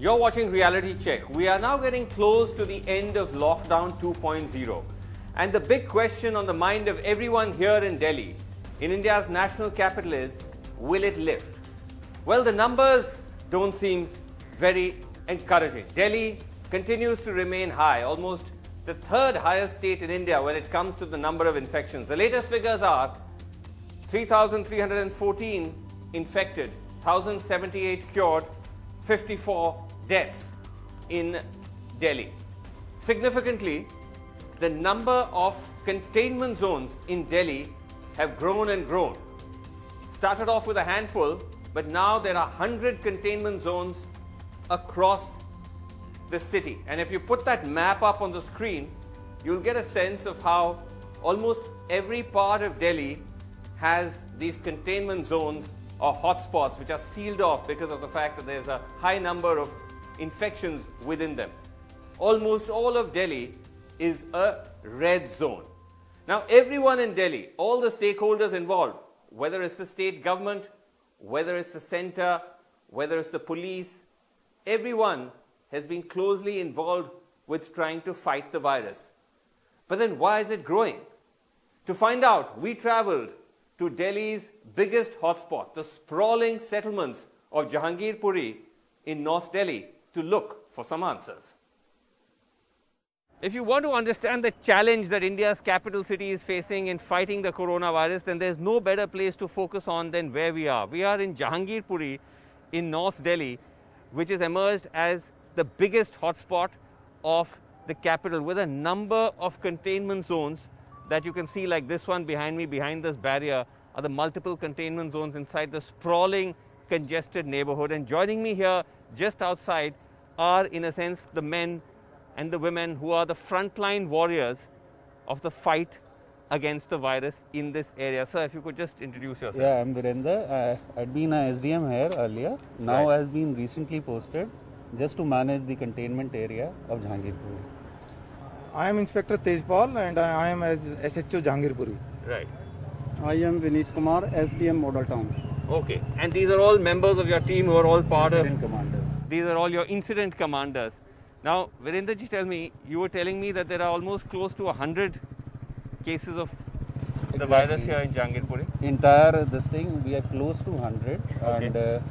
You're watching Reality Check. We are now getting close to the end of Lockdown 2.0. And the big question on the mind of everyone here in Delhi, in India's national capital, is, will it lift? Well, the numbers don't seem very encouraging. Delhi continues to remain high, almost the third highest state in India when it comes to the number of infections. The latest figures are 3,314 infected, 1,078 cured, 54 deaths in Delhi. Significantly, the number of containment zones in Delhi have grown and grown. Started off with a handful, but now there are 100 containment zones across the city. And if you put that map up on the screen, you'll get a sense of how almost every part of Delhi has these containment zones or hotspots which are sealed off because of the fact that there's a high number of infections within them. Almost all of Delhi is a red zone. Now, everyone in Delhi, all the stakeholders involved, whether it's the state government, whether it's the center, whether it's the police, everyone has been closely involved with trying to fight the virus. But then why is it growing? To find out, we traveled to Delhi's biggest hotspot, the sprawling settlements of Jahangirpuri in North Delhi, to look for some answers. If you want to understand the challenge that India's capital city is facing in fighting the coronavirus, then there's no better place to focus on than where we are. We are in Jahangirpuri in North Delhi, which has emerged as the biggest hotspot of the capital, with a number of containment zones that you can see, like this one behind me, behind this barrier, are the multiple containment zones inside the sprawling, congested neighborhood. And joining me here just outside are, in a sense, the men and the women who are the frontline warriors of the fight against the virus in this area. Sir, if you could just introduce yourself. Yeah, I'm Virender. I had been a SDM here earlier. Now I have been recently posted just to manage the containment area of Jahangirpuri. I am Inspector Tejpal and I am as SHO Jahangirpuri. Right. I am Vineet Kumar, SDM Model Town. Okay. And these are all members of your team who are all part Incident commanders. These are all your incident commanders. Now, Virender ji, tell me, you were telling me that there are almost close to 100 cases of the virus here in Jahangirpuri. Entire this thing, we are close to 100. Okay. And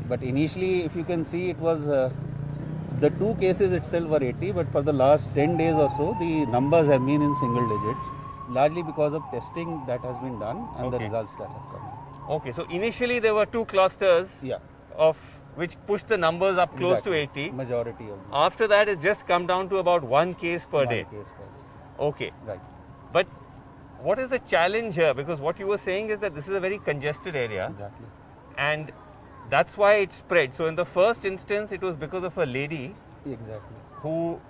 but initially, if you can see, it was the two cases itself were 80, but for the last 10 days or so, the numbers have been in single digits, largely because of testing that has been done and the results that have come. Okay, so initially there were two clusters of which pushed the numbers up close to 80. Majority of them. After that, it's just come down to about one case per day. Case per day. Okay. Right. But what is the challenge here? Because what you were saying is that this is a very congested area. Exactly. And that's why it spread. So in the first instance, it was because of a lady who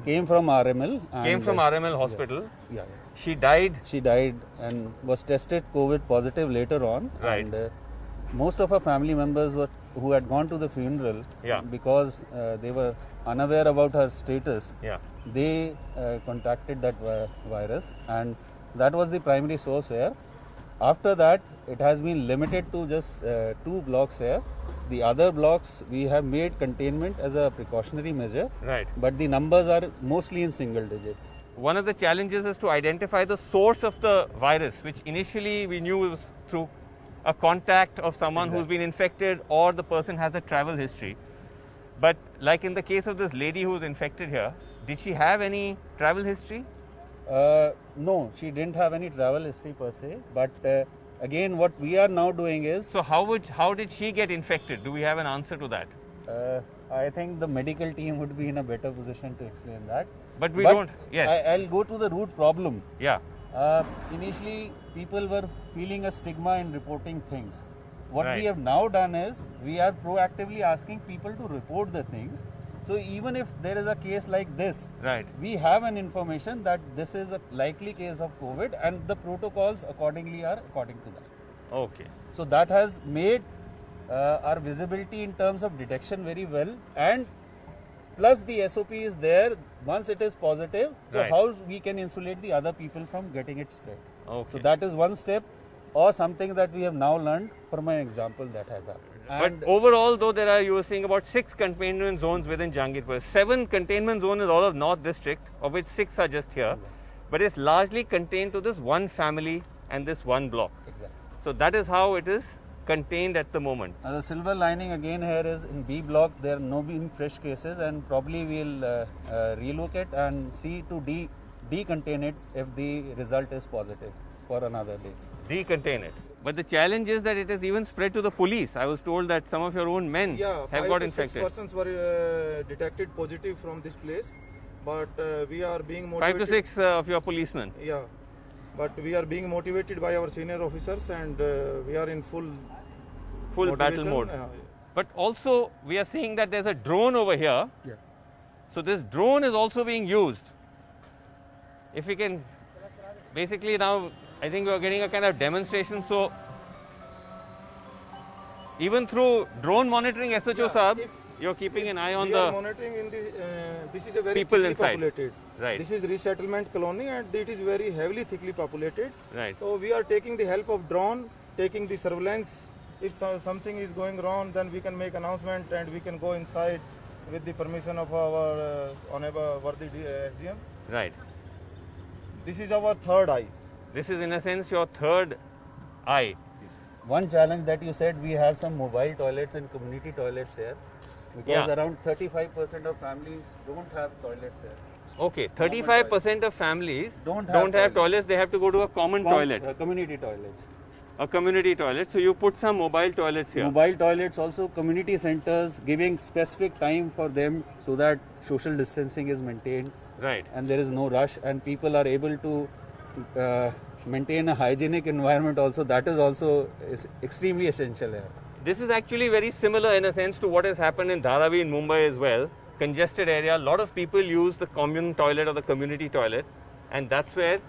came from RML. Came from RML hospital. Yeah. She died. She died and was tested COVID positive later on. Right. And most of her family members who had gone to the funeral because they were unaware about her status. They contacted that virus, and that was the primary source here. After that, it has been limited to just 2 blocks here. The other blocks we have made containment as a precautionary measure. Right. But the numbers are mostly in single digit. One of the challenges is to identify the source of the virus, which initially we knew was through a contact of someone who's been infected, or the person has a travel history. But like in the case of this lady who was infected here, did she have any travel history? No, she didn't have any travel history per se. But again, what we are now doing is... So how did she get infected? Do we have an answer to that? I think the medical team would be in a better position to explain that. But we don't. Yes. I'll go to the root problem. Yeah. Initially, people were feeling a stigma in reporting things. What we have now done is, we are proactively asking people to report the things. So even if there is a case like this, we have an information that this is a likely case of COVID, and the protocols accordingly are according to that. Okay. So that has made our visibility in terms of detection very well, and plus the SOP is there once it is positive. So how we can insulate the other people from getting it spread. Okay. So that is one step. or something that we have now learned from an example that has happened. But overall, though, there are, you were saying, about 6 containment zones within Jahangirpur. 7 containment zones is all of North District, of which 6 are just here. But it's largely contained to this one family and this one block. Exactly. So that is how it is contained at the moment. The silver lining again here is in B block there are no been fresh cases, and probably we'll relocate and see to decontain it if the result is positive for another day. Decontain it. But the challenge is that it has even spread to the police. I was told that some of your own men have got infected. 5 to 6 persons were detected positive from this place, but we are being motivated. 5 to 6 of your policemen. Yeah, but we are being motivated by our senior officers, and we are in full battle mode. But also we are seeing that there's a drone over here. Yeah. So this drone is also being used. If we can, basically now I think we are getting a kind of demonstration. So even through drone monitoring, SHO Saab, you're keeping an eye on we the are monitoring in the this is a very people thickly inside. populated. Right. This is resettlement colony, and it is very heavily thickly populated. Right. So we are taking the help of drone, taking the surveillance. If something is going wrong, then we can make announcement and we can go inside with the permission of our honorable worthy SDM. Right. This is our third eye. This is in a sense your third eye. One challenge that you said, we have some mobile toilets and community toilets here, because around 35% of families don't have toilets here. Okay, 35% of families don't have toilets. They have to go to a common toilet. Community toilets. A community toilet. So you put some mobile toilets here. Mobile toilets, also community centers, giving specific time for them so that social distancing is maintained. Right. And there is no rush, and people are able to maintain a hygienic environment also. That is also extremely essential here. This is actually very similar in a sense to what has happened in Dharavi in Mumbai as well. Congested area, a lot of people use the common toilet or the community toilet, and that's where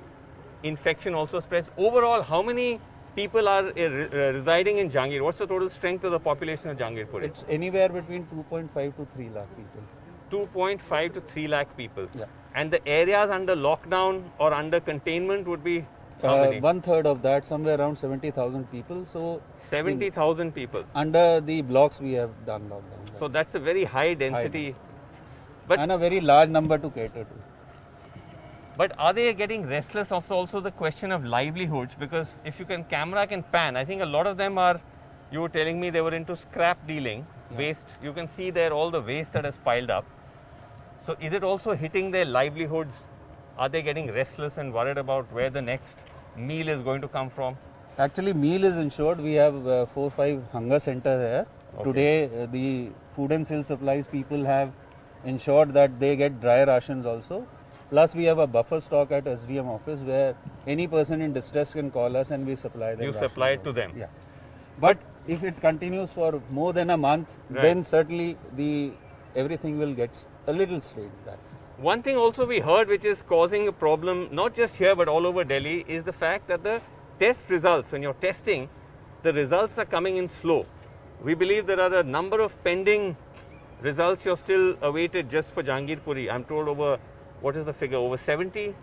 infection also spreads. Overall, how many people are residing in Jahangir? What's the total strength of the population of Jahangirpur? It's anywhere between 2.5 to 3 lakh people. 2.5 to 3 lakh people. Yeah. And the areas under lockdown or under containment would be how many? 1/3 of that, somewhere around 70,000 people. So 70,000 people. Under the blocks we have done lockdown. So that's a very high density. But and a very large number to cater to. But are they getting restless? Also the question of livelihoods, because if you can camera can pan, I think a lot of them are, you were telling me they were into scrap dealing, waste. You can see there all the waste that has piled up. So is it also hitting their livelihoods? Are they getting restless and worried about where the next meal is going to come from? Actually, meal is ensured. We have 4 or 5 hunger centers here. Okay. Today, the food and civil supplies people have ensured that they get dry rations also. Plus, we have a buffer stock at SDM office where any person in distress can call us and we supply them. You supply it to them? Yeah. But if it continues for more than a month, then certainly everything will get a little strained. One thing also we heard which is causing a problem, not just here but all over Delhi, is the fact that the test results, when you're testing, the results are coming in slow. We believe there are a number of pending results you're still awaited just for Jahangirpuri. I'm told over, what is the figure, over 70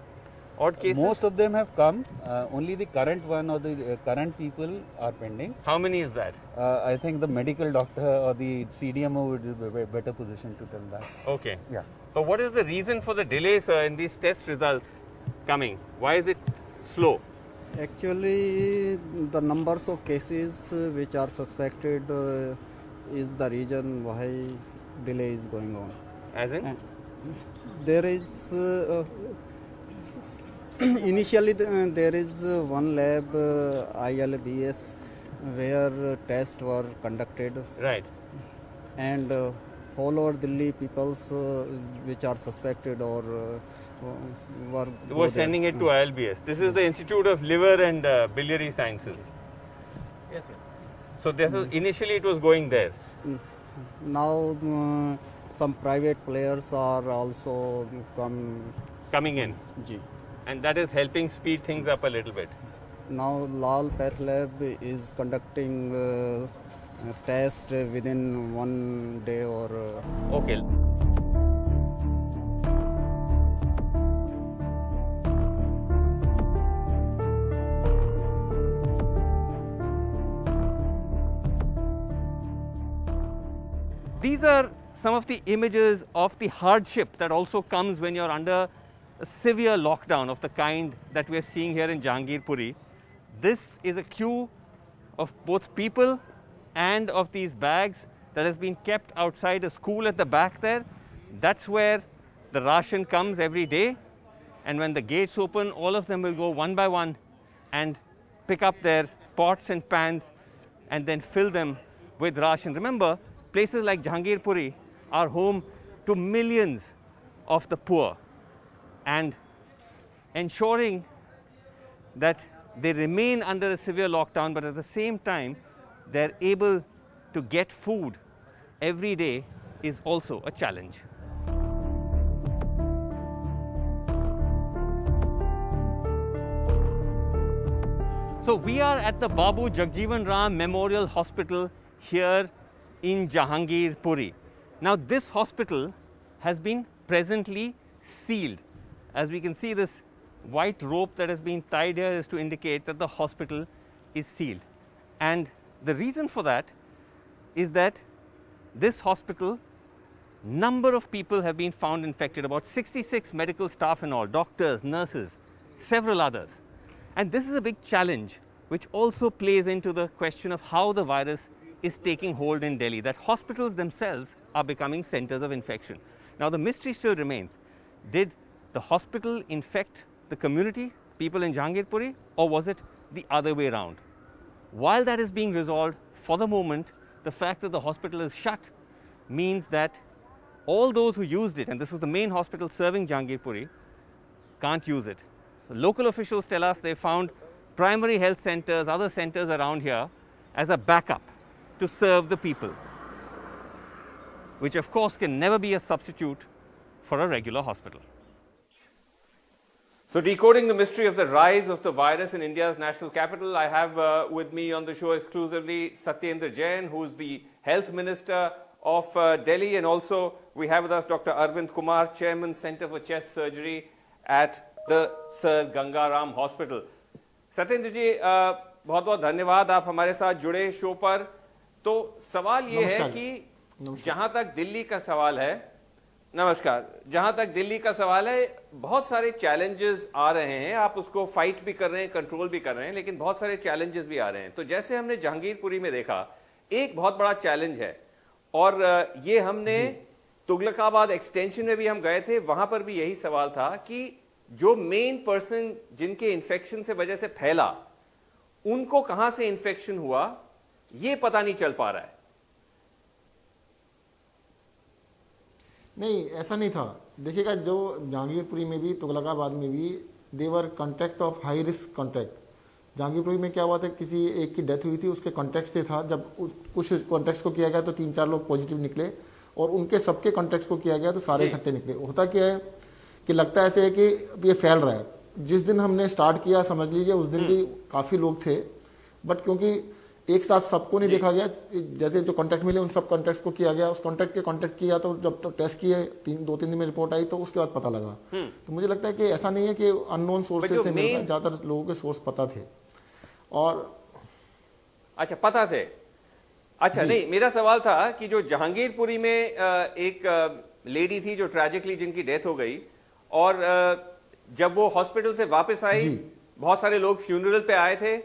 odd cases? Most of them have come. Only the current one or the current people are pending. How many is that? I think the medical doctor or the CDMO would be a better position to tell that. Okay. Yeah. But what is the reason for the delay, sir, in these test results coming? Why is it slow? Actually, the numbers of cases which are suspected is the reason why delay is going on. As in? There is initially there is one lab ILBS where tests were conducted. Right. And all over Delhi peoples which are suspected or were sending it to ILBS. This is the Institute of Liver and Biliary Sciences. Yes, yes. So this is, initially it was going there. Now some private players are also coming in. Ji. And that is helping speed things up a little bit. Now Lal Path Lab is conducting a test within 1 day or... Okay. these are some of the images of the hardship that also comes when you're under a severe lockdown of the kind that we're seeing here in Jahangirpuri. This is a queue of both people and of these bags that has been kept outside a school at the back there. That's where the ration comes every day, and when the gates open, all of them will go one by one and pick up their pots and pans and then fill them with ration. Remember, places like Jahangirpuri are home to millions of the poor, and ensuring that they remain under a severe lockdown, but at the same time they're able to get food every day is also a challenge. So we are at the Babu Jagjeevan Ram Memorial Hospital here in Jahangirpuri. Now this hospital has been presently sealed. As we can see, this white rope that has been tied here is to indicate that the hospital is sealed. And the reason for that is that this hospital, number of people have been found infected, about 66 medical staff and all, doctors, nurses, several others. And this is a big challenge which also plays into the question of how the virus is taking hold in Delhi, that hospitals themselves are becoming centers of infection. Now the mystery still remains. Did the hospital infect the community, people in Jahangirpuri, or was it the other way around? While that is being resolved, for the moment, the fact that the hospital is shut means that all those who used it, and this was the main hospital serving Jahangirpuri, can't use it. So local officials tell us they found primary health centers, other centers around here as a backup to serve the people, which of course can never be a substitute for a regular hospital. So decoding the mystery of the rise of the virus in India's national capital, I have with me on the show exclusively Satyendra Jain, who is the Health Minister of Delhi, and also we have with us Dr. Arvind Kumar, Chairman, Center for Chest Surgery at the Sir Gangaram Hospital. Satyendra जी, बहुत बहुत धन्यवाद, आप हमारे साथ जुड़े show पर। तो सवाल ये है कि जहां तक दिल्ली का सवाल है, नमस्कार, जहां तक दिल्ली का सवाल है, बहुत सारे चैलेंजेस आ रहे हैं, आप उसको फाइट भी कर रहे हैं, कंट्रोल भी कर रहे हैं, लेकिन बहुत सारे चैलेंजेस भी आ रहे हैं। तो जैसे हमने जहांगीरपुरी में देखा, एक बहुत बड़ा चैलेंज है, और ये हमने तुगलकाबाद एक्सटेंशन में भी हम गए थे, वहां पर भी यही सवाल था कि जो मेन पर्सन जिनके इन्फेक्शन से वजह से फैला, उनको कहां से इन्फेक्शन हुआ, ये पता नहीं चल पा रहा है। नहीं, ऐसा नहीं था। देखिएगा, जो जहांगीरपुरी में भी, तुगलकाबाद में भी, देवर contact of high risk contact. Jahangirpuri में क्या हुआ था, किसी एक की डेथ हुई थी, उसके कॉन्टैक्ट से था। जब कुछ कॉन्टैक्ट्स को किया गया तो 3-4 लोग पॉजिटिव निकले, और उनके सबके कॉन्टैक्ट्स को किया गया तो सारे इकट्ठे निकले। होता क्या है कि लगता ऐसे है कि ये फैल रहा है। जिस दिन हमने स्टार्ट किया, समझ लीजिए उस दिन भी काफ़ी लोग थे, बट क्योंकि एक साथ सबको नहीं देखा गया, जैसे जो कॉन्टैक्ट मिले उन सब कॉन्टैक्ट्स को किया गया, उस कॉन्टैक्ट के कॉन्टैक्ट किया, तो जब टेस्ट किए 2-3 दिन में रिपोर्ट आई तो उसके बाद पता लगा। तो मुझे लगता है कि ऐसा नहीं है कि अननोन सोर्सेज से मिल रहा है, ज़्यादातर लोगों के सोर्स पता थे। और अच्छा, पता थे। अच्छा, नहीं, मेरा सवाल था कि जो जहांगीरपुरी में एक लेडी थी जो ट्रेजिकली जिनकी डेथ हो गई, और जब वो हॉस्पिटल से वापस आई, बहुत सारे लोग फ्यूनरल पे आए थे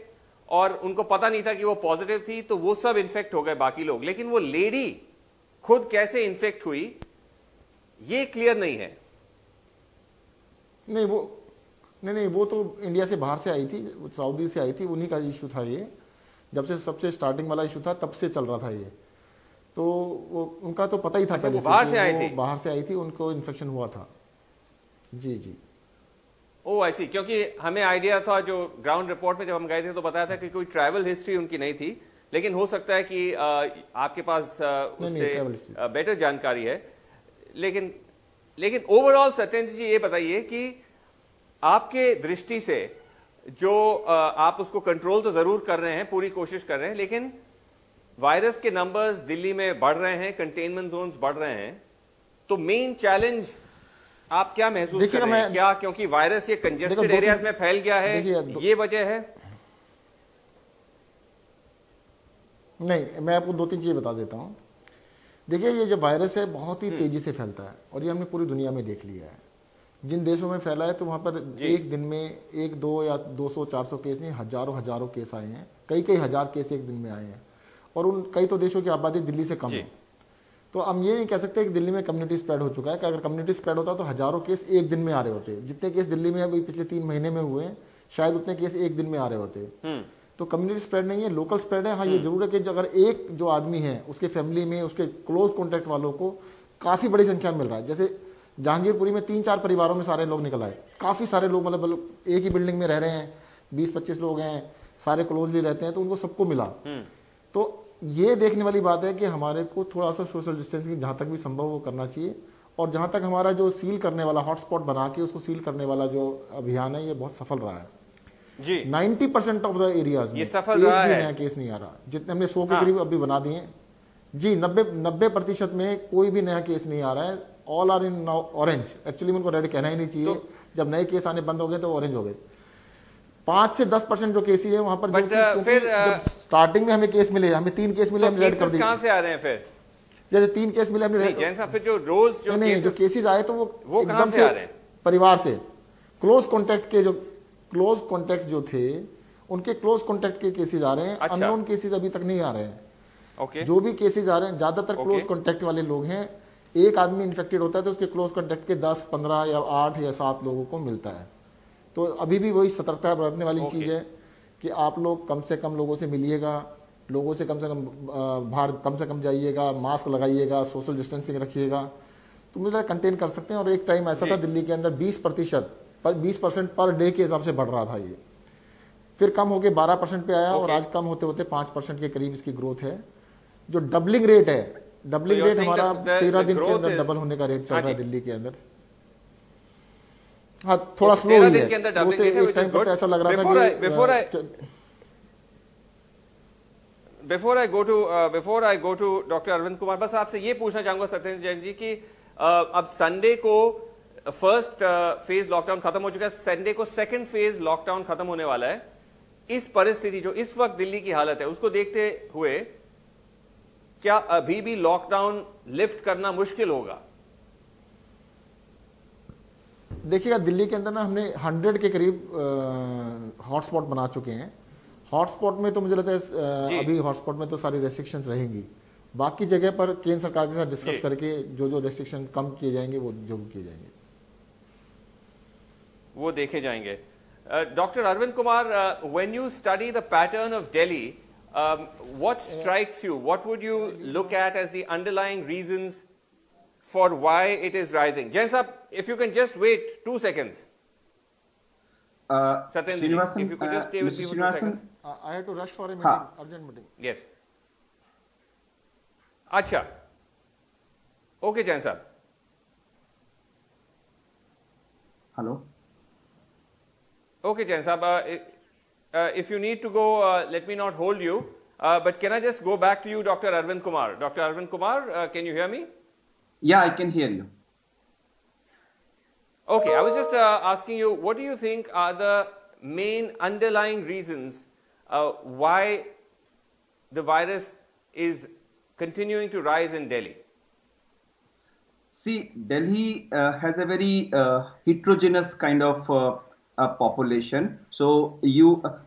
और उनको पता नहीं था कि वो पॉजिटिव थी, तो वो सब इन्फेक्ट हो गए, बाकी लोग। लेकिन वो लेडी खुद कैसे इन्फेक्ट हुई, ये क्लियर नहीं है। नहीं, वो तो इंडिया से बाहर से आई थी, सऊदी से आई थी, उन्हीं का इशू था ये। जब से सबसे स्टार्टिंग वाला इशू था तब से चल रहा था ये। तो वो उनका तो पता ही था पहले से, बाहर से आई थी, उनको इन्फेक्शन हुआ था। जी। ओ ऐसी, क्योंकि हमें आइडिया था, जो ग्राउंड रिपोर्ट में जब हम गए थे तो बताया था कि कोई ट्रैवल हिस्ट्री उनकी नहीं थी, लेकिन हो सकता है कि आपके पास उससे बेटर जानकारी है। लेकिन ओवरऑल सत्येंद्र जी, ये बताइए कि आपके दृष्टि से जो आप उसको कंट्रोल तो जरूर कर रहे हैं, पूरी कोशिश कर रहे हैं, लेकिन वायरस के नंबर्स दिल्ली में बढ़ रहे हैं, कंटेनमेंट जोन्स बढ़ रहे हैं, तो मेन चैलेंज आप क्या महसूस कर रहे हैं? क्या क्योंकि वायरस ये कंजेस्टेड एरियाज में फैल गया है, ये वजह है? नहीं, मैं आपको 2-3 चीजें बता देता हूं। देखिए ये जो वायरस है बहुत ही तेजी से फैलता है और ये हमने पूरी दुनिया में देख लिया है। जिन देशों में फैला है तो वहाँ पर एक दिन में 1, 2 या 200-400 केस नहीं, हजारों केस आए हैं, कई हजार केस एक दिन में आए हैं और उन कई तो देशों की आबादी दिल्ली से कम है। तो हम ये नहीं कह सकते कि दिल्ली में कम्युनिटी स्प्रेड हो चुका है, कि अगर कम्युनिटी स्प्रेड होता तो हजारों केस एक दिन में आ रहे होते। जितने केस दिल्ली में अभी पिछले 3 महीने में हुए हैं शायद उतने केस एक दिन में आ रहे होते। तो कम्युनिटी स्प्रेड नहीं है, लोकल स्प्रेड है। हाँ ये जरूर है कि अगर एक जो आदमी है उसके फैमिली में उसके क्लोज कॉन्टेक्ट वालों को काफी बड़ी संख्या में मिल रहा है। जैसे जहांगीरपुरी में 3-4 परिवारों में सारे लोग निकल आए, काफी सारे लोग मतलब एक ही बिल्डिंग में रह रहे हैं, 20-25 लोग हैं, सारे क्लोजली रहते हैं, तो उनको सबको मिला। तो ये देखने वाली बात है कि हमारे को थोड़ा सा सोशल डिस्टेंसिंग जहां तक भी संभव हो करना चाहिए और जहां तक हमारा जो सील करने वाला हॉटस्पॉट बना के उसको सील करने वाला जो अभियान है ये बहुत सफल रहा है जी। 90% ऑफ द एरियाज में सफल रहा है, नया केस नहीं आ रहा। जितने हमने 100 के करीब अभी बना दिए जी, 90% में कोई भी नया केस नहीं आ रहा है। All are in orange. Actually उनको रेड कहना ही नहीं चाहिए, जब नए केस आने बंद हो गए तो ऑरेंज हो गए। 5 से 10% जो केसेस है वहां पर फिर जब स्टार्टिंग में हमें केस मिले, हमें 3 केस मिले, हमने रेड कर दिए। कहां से आ रहे हैं फिर? जैसे 3 केस मिले हमने रेड। जैसा फिर जो रोज जो केसेस आए तो वो एकदम से परिवार से क्लोज कॉन्टेक्ट जो थे उनके क्लोज कॉन्टेक्ट के केसेस आ रहे हैं। अननोन केसेस अभी तक नहीं आ रहे हैं। जो भी केसेस आ रहे हैं ज्यादातर क्लोज कॉन्टेक्ट वाले लोग हैं। एक आदमी इन्फेक्टेड होता है तो उसके क्लोज कॉन्टेक्ट के 10, 15 या 8 या 7 लोगों को मिलता है। तो अभी भी वही सतर्कता बरतने वाली चीज है कि आप लोग कम से कम लोगों से मिलिएगा, लोगों से कम बाहर कम से कम जाइएगा, मास्क लगाइएगा, सोशल डिस्टेंसिंग रखिएगा, तो मुझे कंटेन कर सकते हैं। और एक टाइम ऐसा था दिल्ली के अंदर 20% पर डे के हिसाब से बढ़ रहा था, ये फिर कम होकर 12% पे आया और आज कम होते होते 5% के करीब इसकी ग्रोथ है। जो डबलिंग रेट है, डबलिंग रेट हमारा 13 दिन के अंदर डबल होने का रेट चल रहा है दिल्ली के अंदर। हाँ थोड़ा स्लो ही है, एक टाइम पर ऐसा लग रहा था कि before I go to doctor Arvind Kumar, बस आपसे ये पूछना चाहूंगा सत्येंद्र जैन जी कि अब संडे को फर्स्ट फेज लॉकडाउन खत्म हो चुका है, संडे को सेकंड फेज लॉकडाउन खत्म होने वाला है। इस परिस्थिति जो इस वक्त दिल्ली की हालत है उसको देखते हुए क्या अभी भी लॉकडाउन लिफ्ट करना मुश्किल होगा? देखिएगा दिल्ली के अंदर ना हमने 100 के करीब हॉटस्पॉट बना चुके हैं। हॉटस्पॉट में तो मुझे लगता है अभी हॉटस्पॉट में तो सारी रेस्ट्रिक्शंस रहेंगी, बाकी जगह पर केंद्र सरकार के साथ डिस्कस करके जो रेस्ट्रिक्शन कम किए जाएंगे वो जरूर किए जाएंगे, वो देखे जाएंगे। Doctor Arvind Kumar, when you study the pattern of Delhi, what strikes you? What would you look at as the underlying reasons for why it is rising? Jain sahab, if you can just wait 2 seconds. Satyendra ji, if you could just stay with me for 2 seconds. I have to rush for a meeting, urgent meeting. Yes. Acha. Okay, Jain sahab. Hello. Okay, Jain sahab. If you need to go, let me not hold you. But can I just go back to you, Dr. Arvind Kumar? Dr. Arvind Kumar, can you hear me? Yeah, I can hear you. Okay, I was just asking you, what do you think are the main underlying reasons why the virus is continuing to rise in Delhi? See, Delhi has a very heterogeneous kind of population. So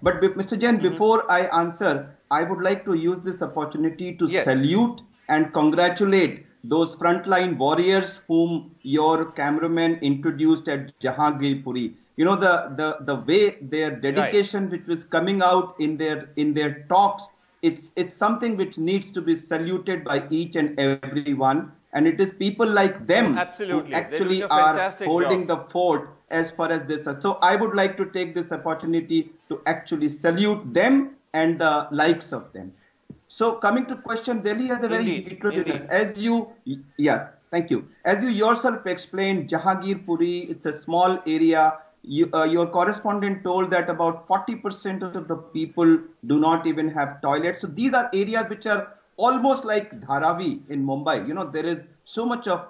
but Mr. Jain, before I answer, I would like to use this opportunity to salute and congratulate those frontline warriors whom your cameraman introduced at Jahangirpuri. You know, the way their dedication which was coming out in their talks, it's something which needs to be saluted by each and everyone. And it is people like them who actually are holding the fort as far as this. So I would like to take this opportunity to actually salute them and the likes of them. So coming to question, Delhi has a very heterogeneous, as you yourself explained, Jahangirpuri, it's a small area. Your correspondent told that about 40% of the people do not even have toilets. So these are areas which are almost like Dharavi in Mumbai. You know, there is so much of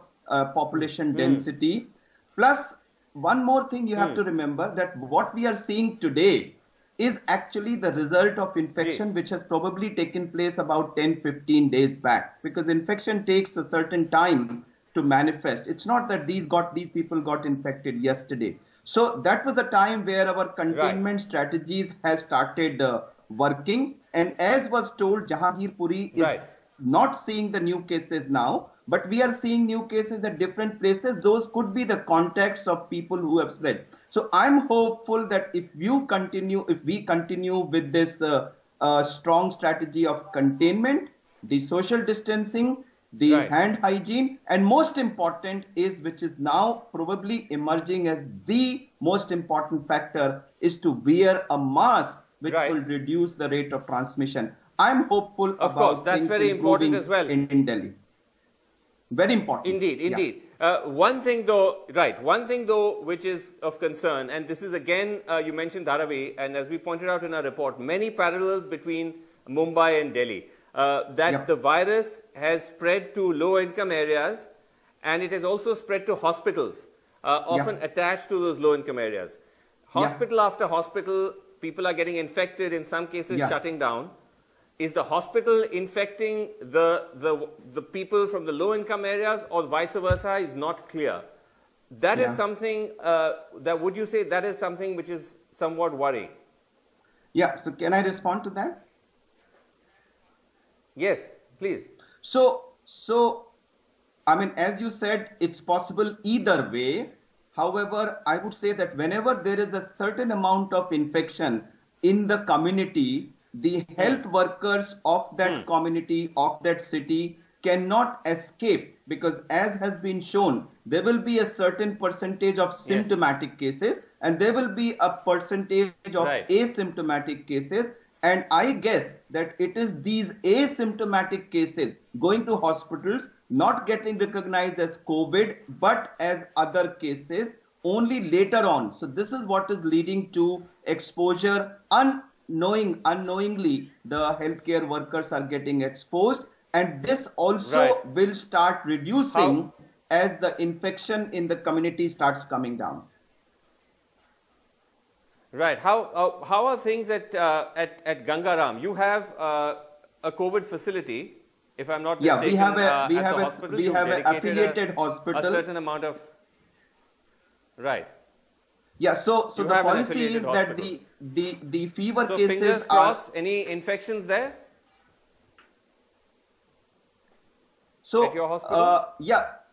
population density. Plus, one more thing you have to remember, that what we are seeing today, is actually the result of infection which has probably taken place about 10-15 days back, because infection takes a certain time to manifest. It's not that these people got infected yesterday. So that was the time where our containment strategies has started working. And as was told, Jahangir Puri is not seeing the new cases now, but we are seeing new cases at different places. Those could be the contacts of people who have spread. So I'm hopeful that if we continue with this strong strategy of containment, the social distancing, the hand hygiene, and most important is, which is now probably emerging as the most important factor, is to wear a mask, which will reduce the rate of transmission. I'm hopeful of about course, that's things very important as well in Delhi. Very important. Indeed. One thing though, which is of concern, and this is again, you mentioned Dharavi, and as we pointed out in our report, many parallels between Mumbai and Delhi. That the virus has spread to low-income areas, and it has also spread to hospitals, often attached to those low-income areas. Hospital after hospital, people are getting infected, in some cases shutting down. Is the hospital infecting the people from the low-income areas, or vice versa, is not clear. That is something, would you say that is something which is somewhat worrying? Yeah, so can I respond to that? Yes, please. So, I mean, as you said, it's possible either way. However, I would say that whenever there is a certain amount of infection in the community, the health workers of that community, of that city, cannot escape, because as has been shown, there will be a certain percentage of symptomatic cases and there will be a percentage of asymptomatic cases. And I guess that it is these asymptomatic cases going to hospitals, not getting recognized as COVID, but as other cases only later on. So this is what is leading to exposure. Unknowingly, the healthcare workers are getting exposed. And this also will start reducing as the infection in the community starts coming down. Right. How are things at Gangaram? You have a COVID facility, if I'm not mistaken. Yeah, we have an affiliated hospital. A certain amount of Yeah. So the policy is that the fever cases fingers crossed. Any infections there? So at your hospital?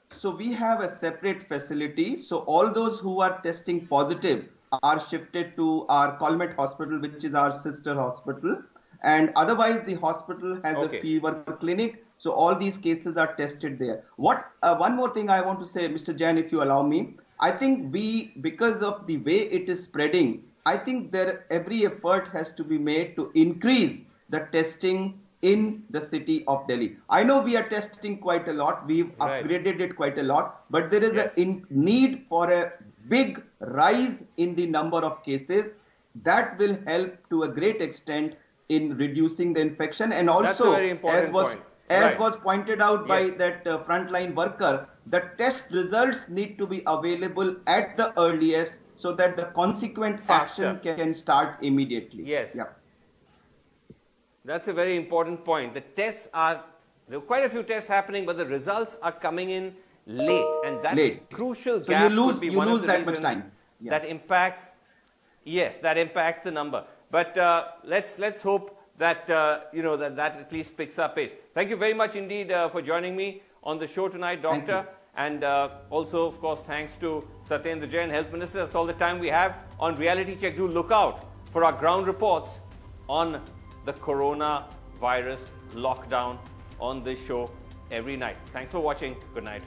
So we have a separate facility. So all those who are testing positive are shifted to our Colmet Hospital, which is our sister hospital. And otherwise, the hospital has a fever clinic. So all these cases are tested there. One more thing I want to say, Mr. Jain, if you allow me. I think because of the way it is spreading, I think every effort has to be made to increase the testing in the city of Delhi. I know we are testing quite a lot. We've upgraded it quite a lot. But there is a need for a big rise in the number of cases. That will help to a great extent in reducing the infection. And also, as was pointed out by that frontline worker, the test results need to be available at the earliest so that the consequent action can start immediately. Yes. Yeah. That's a very important point. There are quite a few tests happening, but the results are coming in late, and that crucial gap would be one of the reasons that impacts. Yes, that impacts the number. But let's hope that that at least picks up pace. Thank you very much indeed for joining me on the show tonight, Doctor. And also, of course, thanks to Satyendra Jain, Health Minister. That's all the time we have on Reality Check. Do look out for our ground reports on the coronavirus lockdown on this show every night. Thanks for watching. Good night.